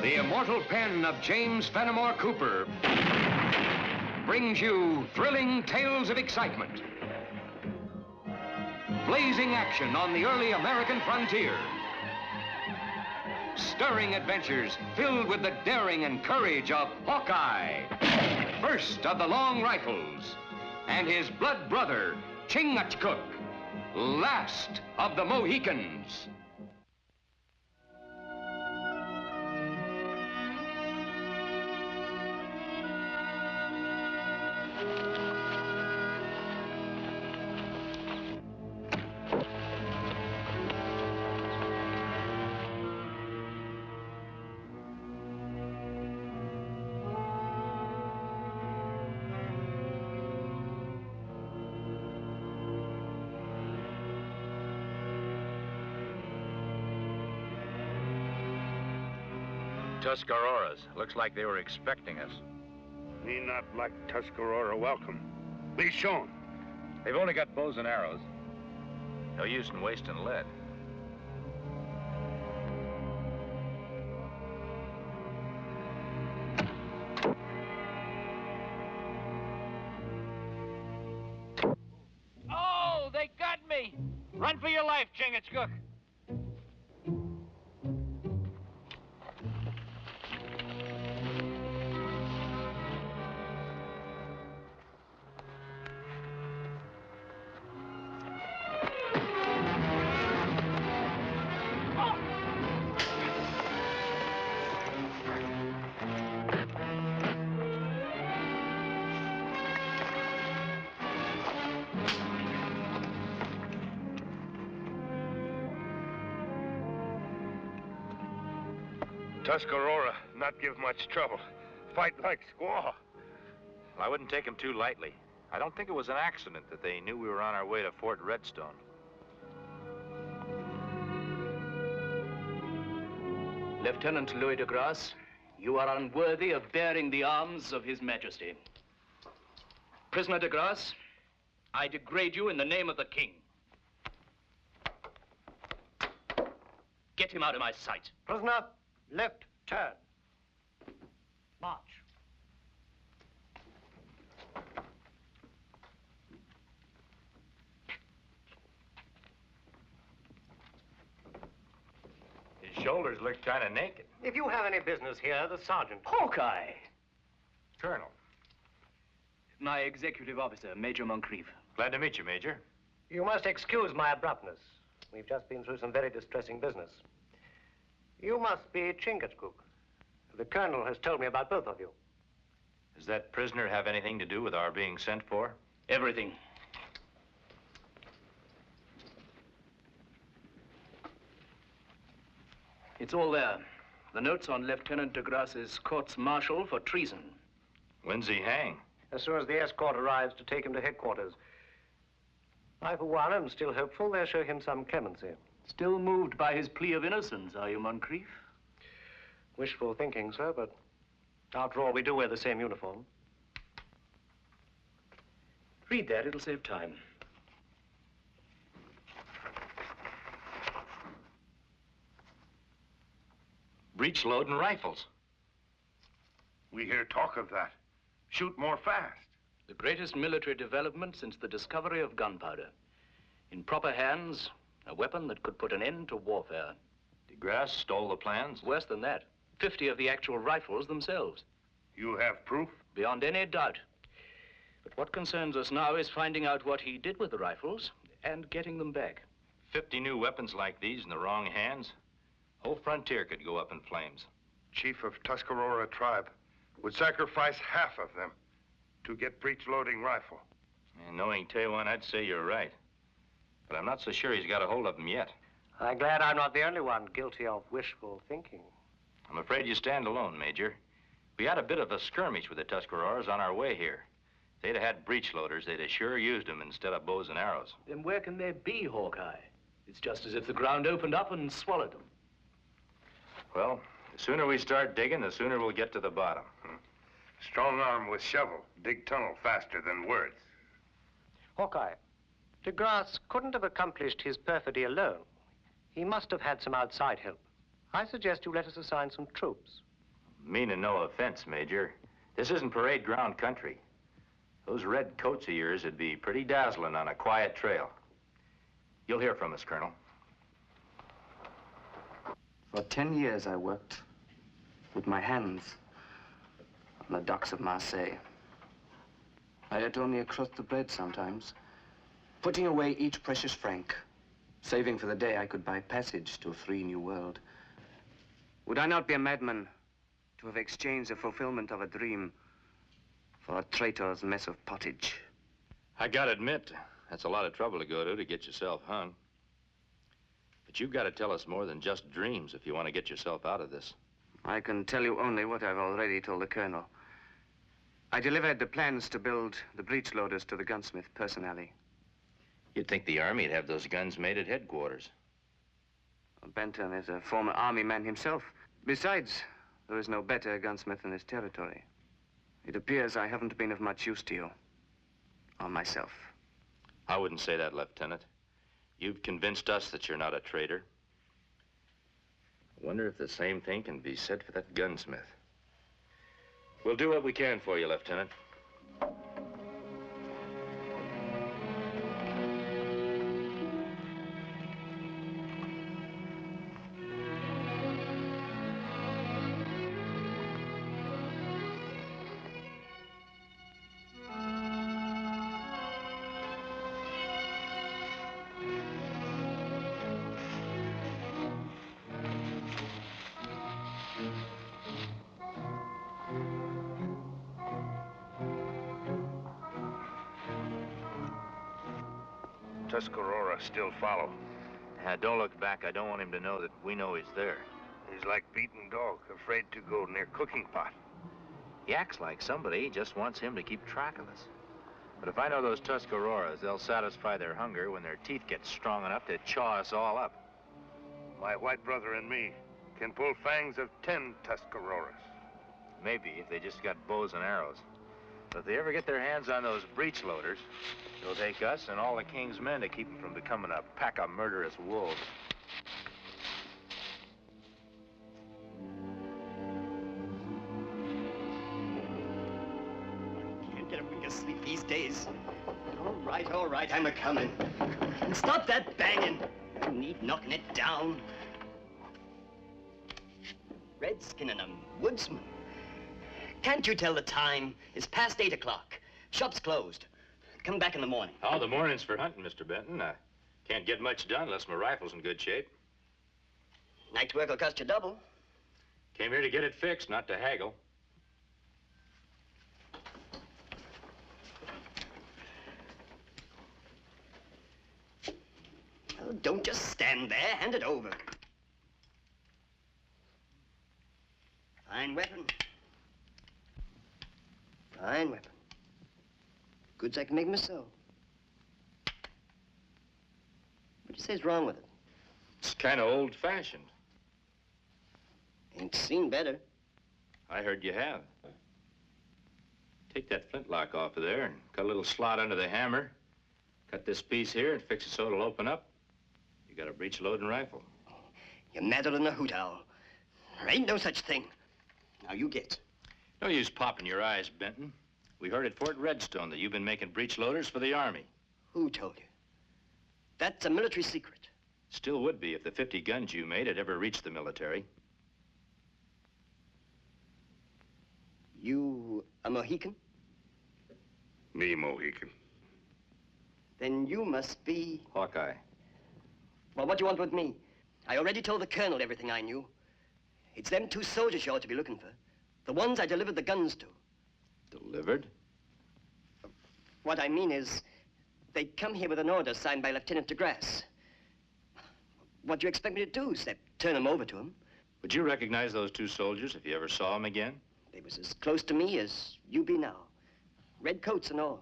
The immortal pen of James Fenimore Cooper brings you thrilling tales of excitement, blazing action on the early American frontier, stirring adventures filled with the daring and courage of Hawkeye, first of the Long Rifles, and his blood brother, Chingachgook, last of the Mohicans. Tuscaroras. Looks like they were expecting us. Me not like Tuscarora welcome. Be shown. They've only got bows and arrows. No use in wasting lead. Oh, they got me! Run for your life, Chingachgook. Tuscarora not give much trouble. Fight like squaw. Well, I wouldn't take them too lightly. I don't think it was an accident that they knew we were on our way to Fort Redstone. Lieutenant Louis de Grasse, you are unworthy of bearing the arms of His Majesty. Prisoner de Grasse, I degrade you in the name of the King. Get him out of my sight. Prisoner, left turn. March. His shoulders look kind of naked. If you have any business here, the sergeant. Hawkeye! Colonel. My executive officer, Major Moncrief. Glad to meet you, Major. You must excuse my abruptness. We've just been through some very distressing business. You must be Chingachgook. The colonel has told me about both of you. Does that prisoner have anything to do with our being sent for? Everything. It's all there. The notes on Lieutenant de Grasse's courts-martial for treason. When's he hang? As soon as the escort arrives to take him to headquarters. I, for one, am still hopeful they'll show him some clemency. Still moved by his plea of innocence, are you, Moncrief? Wishful thinking, sir, but after all, we do wear the same uniform. Read that, it'll save time. Breech loading rifles. We hear talk of that. Shoot more fast. The greatest military development since the discovery of gunpowder. In proper hands, a weapon that could put an end to warfare. De Grasse stole the plans? Worse than that, 50 of the actual rifles themselves. You have proof? Beyond any doubt. But what concerns us now is finding out what he did with the rifles and getting them back. 50 new weapons like these in the wrong hands? Whole frontier could go up in flames. Chief of Tuscarora tribe would sacrifice half of them to get breech-loading rifle. And knowing Taiwan, I'd say you're right. But I'm not so sure he's got a hold of them yet. I'm glad I'm not the only one guilty of wishful thinking. I'm afraid you stand alone, Major. We had a bit of a skirmish with the Tuscaroras on our way here. If they'd have had breech loaders, they'd have sure used them instead of bows and arrows. Then where can they be, Hawkeye? It's just as if the ground opened up and swallowed them. Well, the sooner we start digging, the sooner we'll get to the bottom. Strong arm with shovel. Dig tunnel faster than words. Hawkeye, de Grasse couldn't have accomplished his perfidy alone. He must have had some outside help. I suggest you let us assign some troops. Meaning no offense, Major. This isn't parade ground country. Those red coats of yours would be pretty dazzling on a quiet trail. You'll hear from us, Colonel. For 10 years, I worked with my hands on the docks of Marseille. I ate only a crust of bread sometimes, putting away each precious franc, saving for the day I could buy passage to a free new world. Would I not be a madman to have exchanged the fulfillment of a dream for a traitor's mess of pottage? I gotta admit, that's a lot of trouble to go to get yourself hung. But you've got to tell us more than just dreams if you want to get yourself out of this. I can tell you only what I've already told the colonel. I delivered the plans to build the breech loaders to the gunsmith personally. You'd think the Army'd have those guns made at headquarters. Benton is a former Army man himself. Besides, there is no better gunsmith in this territory. It appears I haven't been of much use to you, or myself. I wouldn't say that, Lieutenant. You've convinced us that you're not a traitor. I wonder if the same thing can be said for that gunsmith. We'll do what we can for you, Lieutenant. Tuscarora still follow. Don't look back. I don't want him to know that we know he's there. He's like beaten dog, afraid to go near cooking pot. He acts like somebody just wants him to keep track of us. But if I know those Tuscaroras, they'll satisfy their hunger when their teeth get strong enough to chaw us all up. My white brother and me can pull fangs of 10 Tuscaroras. Maybe if they just got bows and arrows. But if they ever get their hands on those breech loaders, they'll take us and all the king's men to keep them from becoming a pack of murderous wolves. I can't get a wink of sleep these days. All right, I'm a-coming. And stop that banging. No need knocking it down. Redskin and a woodsman. Can't you tell the time? It's past 8 o'clock. Shop's closed. Come back in the morning. Oh, the morning's for hunting, Mr. Benton. I can't get much done unless my rifle's in good shape. Night's work will cost you double. Came here to get it fixed, not to haggle. Oh, don't just stand there. Hand it over. Fine weapon. Fine weapon. Goods I can make myself. What do you say's wrong with it? It's kind of old-fashioned. Ain't seen better. I heard you have. Take that flintlock off of there and cut a little slot under the hammer. Cut this piece here and fix it so it'll open up. You got a breech-loading rifle. You're madder than a hoot owl. There ain't no such thing. Now you get. No use popping your eyes, Benton. We heard at Fort Redstone that you've been making breech loaders for the Army. Who told you? That's a military secret. Still would be if the 50 guns you made had ever reached the military. You a Mohican? Me, Mohican. Then you must be... Hawkeye. Well, what do you want with me? I already told the colonel everything I knew. It's them 2 soldiers you ought to be looking for. The ones I delivered the guns to. Delivered? What I mean is, they come here with an order signed by Lieutenant DeGrasse. What do you expect me to do, except turn them over to him? Would you recognize those 2 soldiers if you ever saw them again? They was as close to me as you be now. Red coats and all.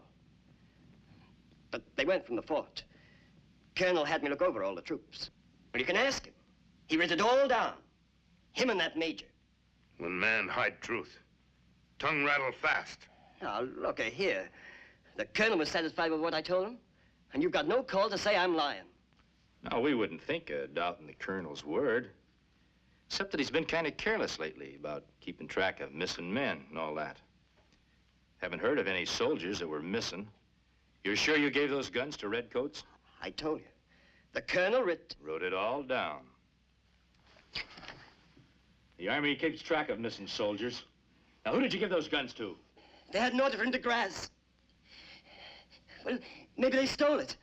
But they weren't from the fort. Colonel had me look over all the troops. Well, you can ask him. He wrote it all down. Him and that major. When man hide truth, tongue rattle fast. Now, look here. The colonel was satisfied with what I told him, and you've got no call to say I'm lying. No, we wouldn't think of doubting the colonel's word. Except that he's been kind of careless lately about keeping track of missing men and all that. Haven't heard of any soldiers that were missing. You're sure you gave those guns to redcoats? I told you. The colonel Wrote it all down. The Army keeps track of missing soldiers. Now, who did you give those guns to? They had an order from DeGrasse. Well, maybe they stole it.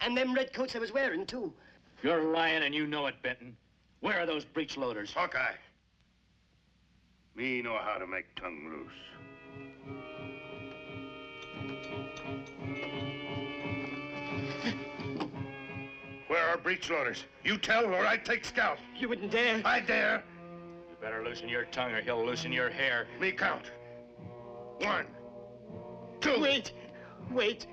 And them redcoats I was wearing, too. You're lying and you know it, Benton. Where are those breech loaders? Hawkeye. Me know how to make tongue loose. Where are breech loaders? You tell or I take scalp. You wouldn't dare. I dare. You better loosen your tongue or he'll loosen your hair. Me count. 1, 2. Wait.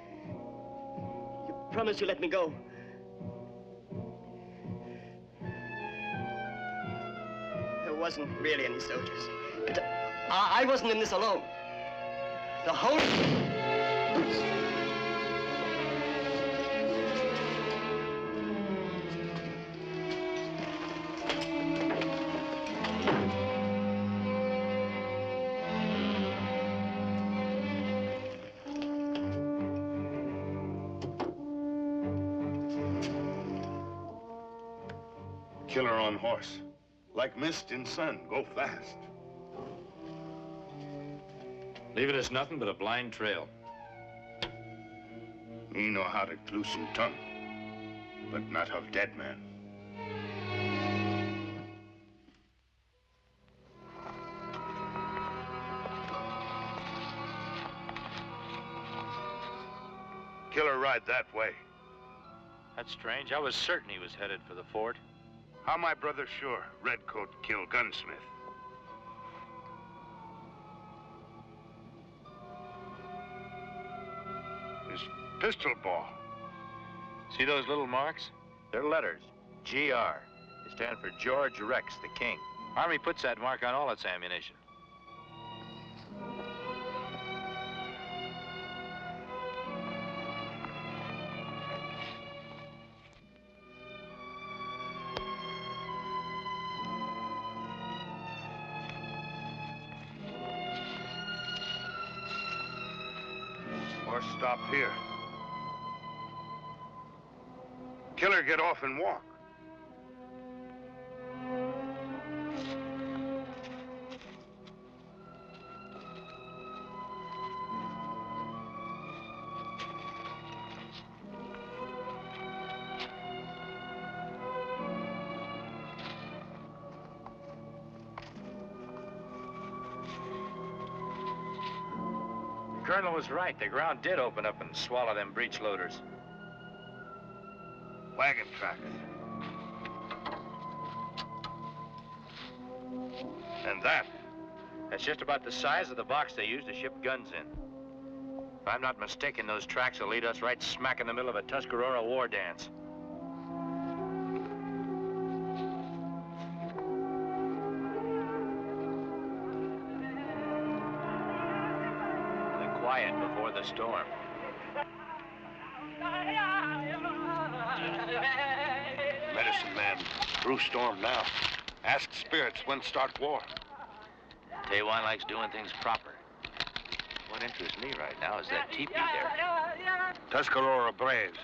You promise you'll let me go. There wasn't really any soldiers. But I wasn't in this alone. The whole... Killer on horse. Like mist in sun. Go fast. Leaving us nothing but a blind trail. Me know how to loosen tongue, but not of dead man. Killer ride that way. That's strange. I was certain he was headed for the fort. How my brother sure Redcoat killed Gunsmith? His pistol ball. See those little marks? They're letters. GR. They stand for George Rex, the King. Army puts that mark on all its ammunition. Or stop here. Killer get off and walk. The colonel was right. The ground did open up and swallow them breech loaders. Wagon tracks. And that? That's just about the size of the box they used to ship guns in. If I'm not mistaken, those tracks will lead us right smack in the middle of a Tuscarora war dance. The quiet before the storm. Medicine man, through storm now. Ask spirits when start war. Taiwan likes doing things proper. What interests me right now is that teepee there. Tuscarora braves,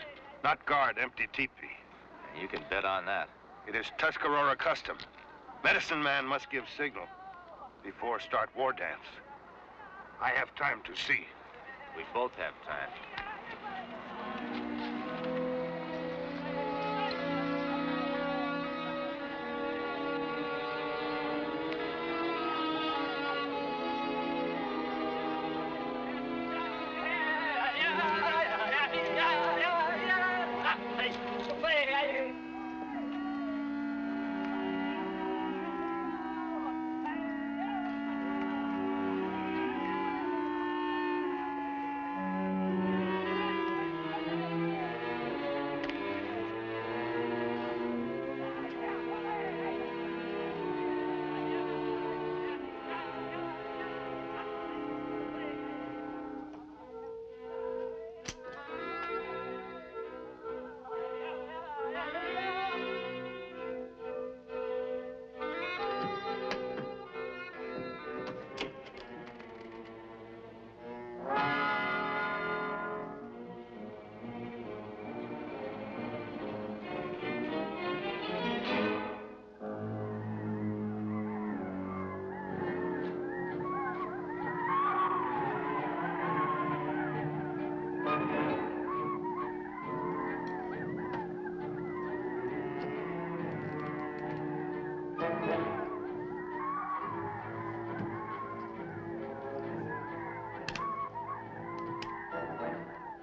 not guard empty teepee. You can bet on that. It is Tuscarora custom. Medicine man must give signal before start war dance. I have time to see. We both have time.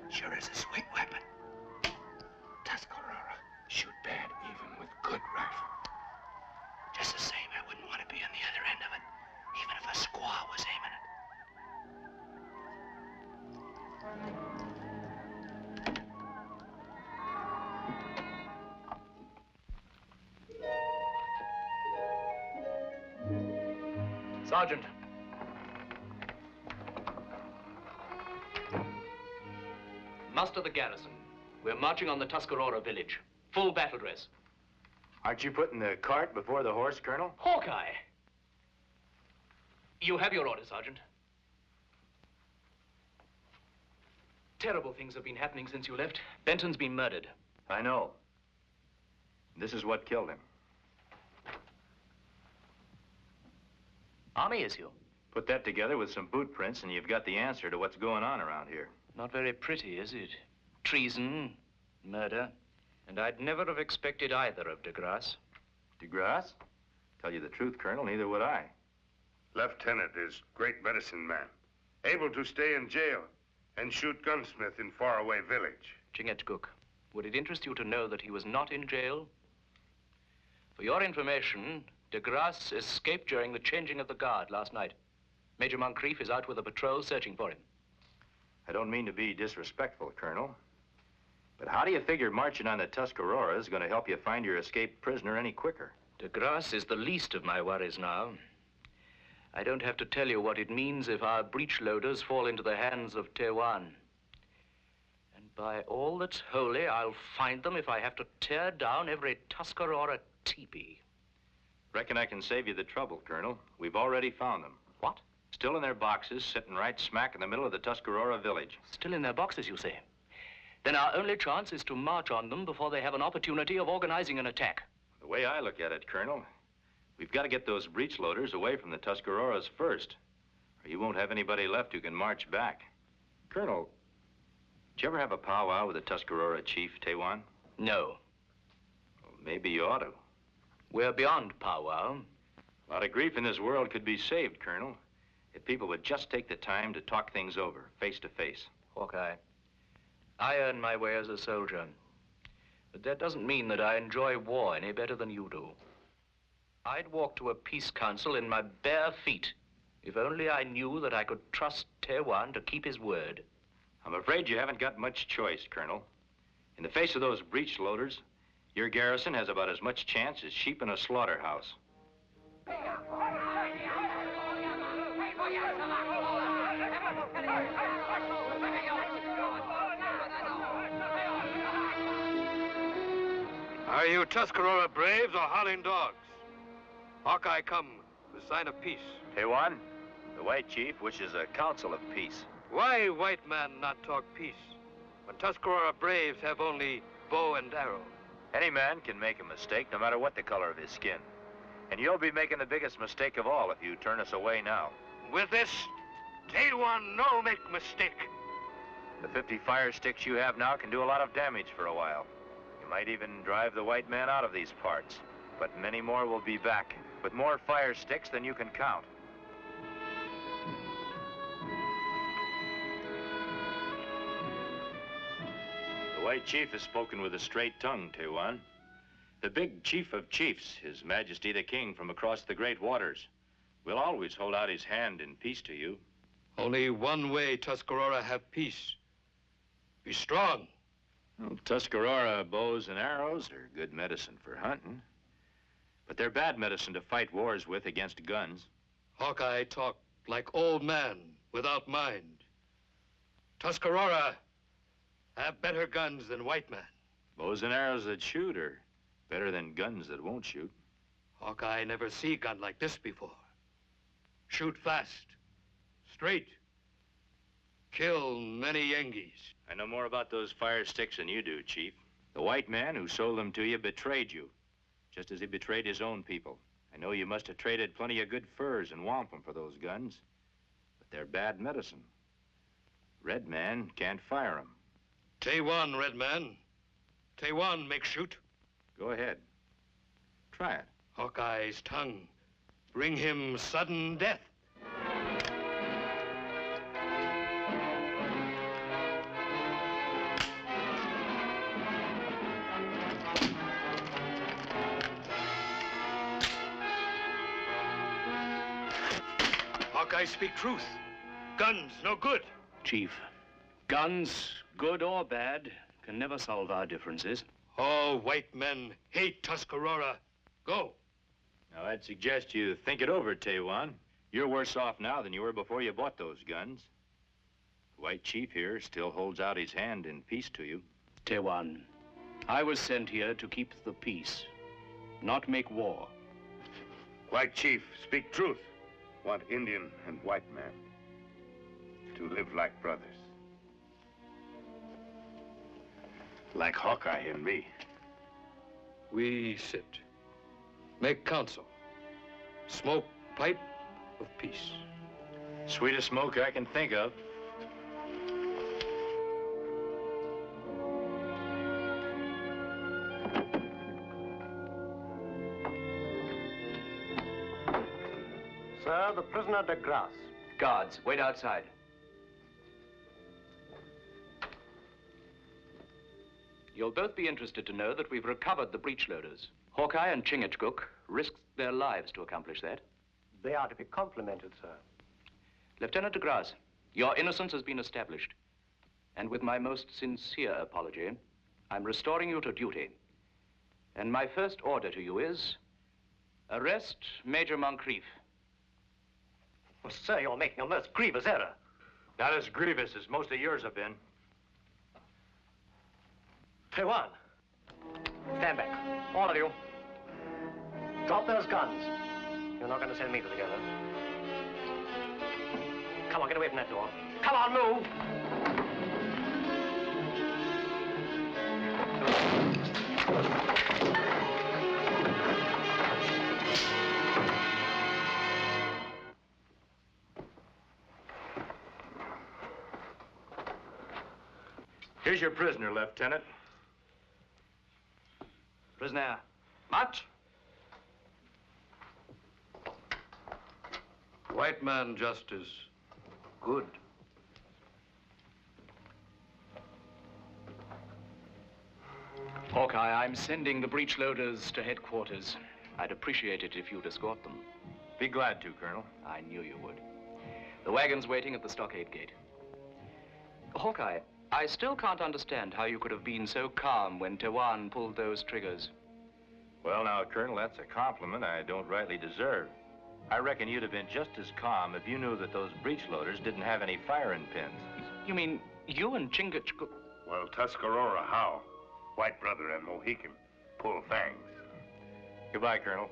Sure is a sweet weapon. Tuscarora shoot bad even with good rifle. Just the same, I wouldn't want to be on the other end of it, even if a squaw was aiming it. Sergeant. Muster the garrison. We're marching on the Tuscarora village. Full battle dress. Aren't you putting the cart before the horse, Colonel? Hawkeye! You have your orders, Sergeant. Terrible things have been happening since you left. Benton's been murdered. I know. This is what killed him. Army issue. Put that together with some boot prints and you've got the answer to what's going on around here. Not very pretty, is it? Treason, murder, and I'd never have expected either of DeGrasse. DeGrasse? Tell you the truth, Colonel, neither would I. Lieutenant is great medicine man, able to stay in jail and shoot gunsmith in faraway village. Chingachgook, would it interest you to know that he was not in jail? For your information, DeGrasse escaped during the changing of the guard last night. Major Moncrief is out with a patrol searching for him. I don't mean to be disrespectful, Colonel, but how do you figure marching on the Tuscarora is going to help you find your escaped prisoner any quicker? DeGrasse is the least of my worries now. I don't have to tell you what it means if our breech loaders fall into the hands of Tewan. And by all that's holy, I'll find them if I have to tear down every Tuscarora teepee. Reckon I can save you the trouble, Colonel. We've already found them. What? Still in their boxes, sitting right smack in the middle of the Tuscarora village. Still in their boxes, you say? Then our only chance is to march on them before they have an opportunity of organizing an attack. The way I look at it, Colonel, we've got to get those breech loaders away from the Tuscaroras first, or you won't have anybody left who can march back. Colonel, did you ever have a powwow with the Tuscarora chief, Tewan? No. Well, maybe you ought to. We're beyond powwow. A lot of grief in this world could be saved, Colonel, if people would just take the time to talk things over, face to face. Hawkeye, I earn my way as a soldier. But that doesn't mean that I enjoy war any better than you do. I'd walk to a peace council in my bare feet if only I knew that I could trust Tewan to keep his word. I'm afraid you haven't got much choice, Colonel. In the face of those breech loaders, your garrison has about as much chance as sheep in a slaughterhouse. Are you Tuscarora braves or howling dogs? Hawkeye come with sign of peace. Tewan, the white chief wishes a council of peace. Why white man not talk peace when Tuscarora braves have only bow and arrow? Any man can make a mistake, no matter what the color of his skin. And you'll be making the biggest mistake of all if you turn us away now. With this, Tewan no make mistake. The 50 fire sticks you have now can do a lot of damage for a while. You might even drive the white man out of these parts. But many more will be back, with more fire sticks than you can count. The white chief has spoken with a straight tongue, Tewan. The big chief of chiefs, His Majesty the King from across the great waters, will always hold out his hand in peace to you. Only one way Tuscarora have peace. Be strong. Well, Tuscarora bows and arrows are good medicine for hunting, but they're bad medicine to fight wars with against guns. Hawkeye talk like old man without mind. Tuscarora have better guns than white man. Bows and arrows that shoot are better than guns that won't shoot. Hawkeye never see gun like this before. Shoot fast, straight, kill many Yengeese. I know more about those fire sticks than you do, Chief. The white man who sold them to you betrayed you, just as he betrayed his own people. I know you must have traded plenty of good furs and wampum for those guns, but they're bad medicine. Red man can't fire them. Tewan, red man. Tewan make shoot. Go ahead. Try it. Hawkeye's tongue. Bring him sudden death. Hawkeye speak truth. Guns no good. Chief, guns, good or bad, can never solve our differences. All white men hate Tuscarora. Go. Now, I'd suggest you think it over, Tewan. You're worse off now than you were before you bought those guns. The White Chief here still holds out his hand in peace to you. Tewan, I was sent here to keep the peace, not make war. White Chief, speak truth. Want Indian and white man to live like brothers. Like Hawkeye and me. We sit, make counsel, smoke pipe of peace. Sweetest smoke I can think of. Sir, the prisoner de Grasse. Guards, wait outside. You'll both be interested to know that we've recovered the breech loaders. Hawkeye and Chingachgook risked their lives to accomplish that. They are to be complimented, sir. Lieutenant de Grasse, your innocence has been established. And with my most sincere apology, I'm restoring you to duty. And my first order to you is, arrest Major Moncrief. Well, sir, you're making a most grievous error. Not as grievous as most of yours have been. Tewan, stand back. All of you. Drop those guns. You're not going to send me to the gallows. Come on, get away from that door. Come on, move! Here's your prisoner, Lieutenant. Prisoner, Mutt. White man justice, good. Hawkeye, I'm sending the breech loaders to headquarters. I'd appreciate it if you'd escort them. Be glad to, Colonel. I knew you would. The wagon's waiting at the stockade gate. Hawkeye, I still can't understand how you could have been so calm when Tewan pulled those triggers. Well, now, Colonel, that's a compliment I don't rightly deserve. I reckon you'd have been just as calm if you knew that those breech loaders didn't have any firing pins. You mean you and Chingachgook? Well, Tuscarora, how? White brother and Mohican pull fangs. Goodbye, Colonel.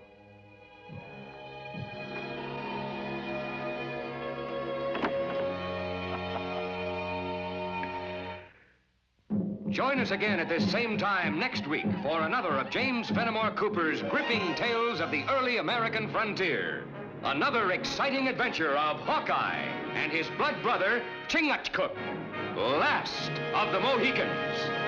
Join us again at this same time next week for another of James Fenimore Cooper's gripping tales of the early American frontier. Another exciting adventure of Hawkeye and his blood brother, Chingachgook, last of the Mohicans.